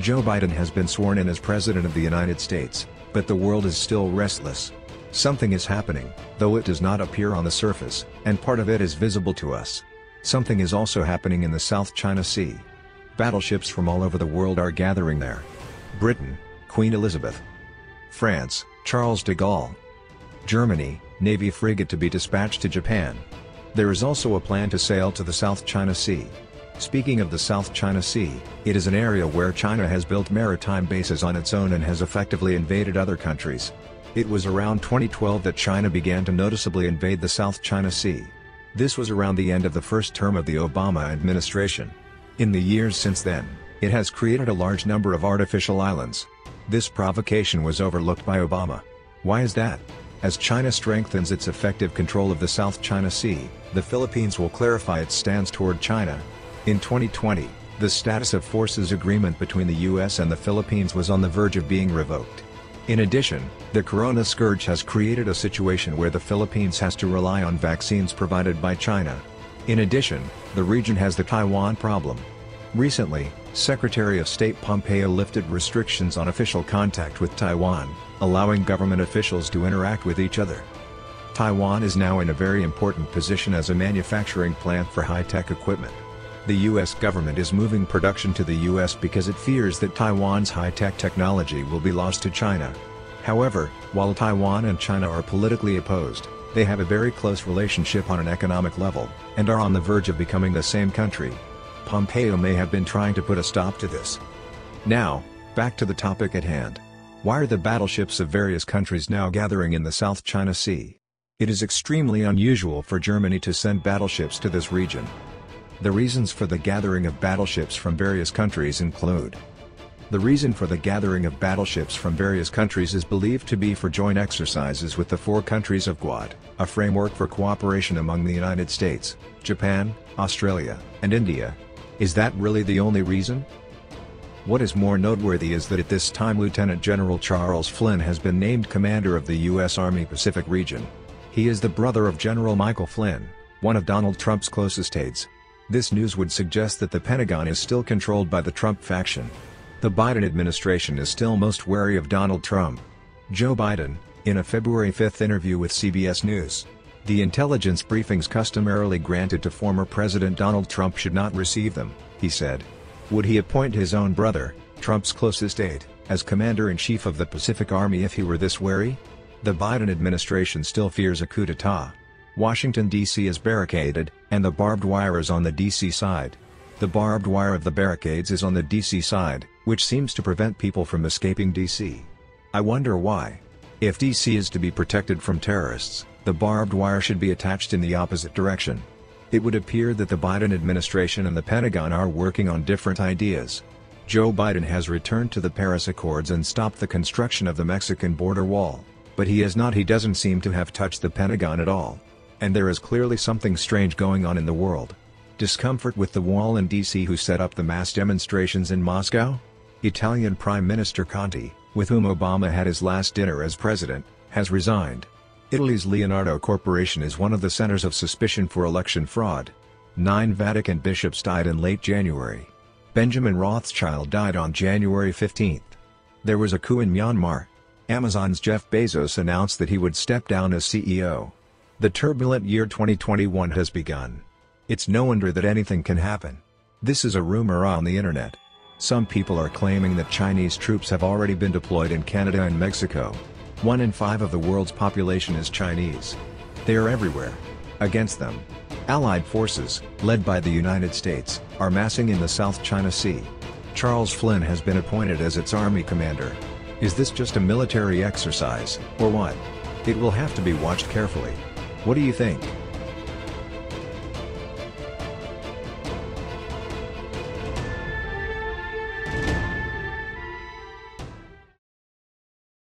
Joe Biden has been sworn in as President of the United States, but the world is still restless. Something is happening, though it does not appear on the surface, and part of it is visible to us. Something is also happening in the South China Sea. Battleships from all over the world are gathering there. Britain, Queen Elizabeth. France, Charles de Gaulle. Germany, Navy frigate to be dispatched to Japan. There is also a plan to sail to the South China Sea. Speaking of the South China Sea, it is an area where China has built maritime bases on its own and has effectively invaded other countries. It was around 2012 that China began to noticeably invade the South China Sea. This was around the end of the first term of the Obama administration. In the years since then, it has created a large number of artificial islands. This provocation was overlooked by Obama. Why is that? As China strengthens its effective control of the South China Sea, the Philippines will clarify its stance toward China. In 2020, the Status of Forces Agreement between the US and the Philippines was on the verge of being revoked. In addition, the corona scourge has created a situation where the Philippines has to rely on vaccines provided by China. In addition, the region has the Taiwan problem. Recently, Secretary of State Pompeo lifted restrictions on official contact with Taiwan, allowing government officials to interact with each other. Taiwan is now in a very important position as a manufacturing plant for high-tech equipment. The US government is moving production to the US because it fears that Taiwan's high-tech technology will be lost to China. However, while Taiwan and China are politically opposed, they have a very close relationship on an economic level, and are on the verge of becoming the same country. Pompeo may have been trying to put a stop to this. Now, back to the topic at hand. Why are the battleships of various countries now gathering in the South China Sea? It is extremely unusual for Germany to send battleships to this region. The reasons for the gathering of battleships from various countries include: the reason for the gathering of battleships from various countries is believed to be for joint exercises with the four countries of Quad, a framework for cooperation among the United States, Japan, Australia, and India. Is that really the only reason? What is more noteworthy is that at this time Lieutenant General Charles Flynn has been named commander of the U.S. Army Pacific Region. He is the brother of General Michael Flynn, one of Donald Trump's closest aides. This news would suggest that the Pentagon is still controlled by the Trump faction. The Biden administration is still most wary of Donald Trump. Joe Biden, in a February 5 interview with CBS News, the intelligence briefings customarily granted to former President Donald Trump should not receive them, he said. Would he appoint his own brother, Trump's closest aide, as Commander-in-Chief of the Pacific Army if he were this wary? The Biden administration still fears a coup d'etat. Washington, D.C. is barricaded, and the barbed wire is on the D.C. side. The barbed wire of the barricades is on the D.C. side, which seems to prevent people from escaping D.C. I wonder why. If D.C. is to be protected from terrorists, the barbed wire should be attached in the opposite direction. It would appear that the Biden administration and the Pentagon are working on different ideas. Joe Biden has returned to the Paris Accords and stopped the construction of the Mexican border wall, but he doesn't seem to have touched the Pentagon at all. And there is clearly something strange going on in the world. Discomfort with the wall in D.C. Who set up the mass demonstrations in Moscow? Italian Prime Minister Conte, with whom Obama had his last dinner as president, has resigned. Italy's Leonardo Corporation is one of the centers of suspicion for election fraud. 9 Vatican bishops died in late January. Benjamin Rothschild died on January 15. There was a coup in Myanmar. Amazon's Jeff Bezos announced that he would step down as CEO. The turbulent year 2021 has begun. It's no wonder that anything can happen. This is a rumor on the internet. Some people are claiming that Chinese troops have already been deployed in Canada and Mexico. 1 in 5 of the world's population is Chinese. They are everywhere. Against them, Allied forces, led by the United States, are massing in the South China Sea. Charles Flynn has been appointed as its army commander. Is this just a military exercise, or what? It will have to be watched carefully. What do you think?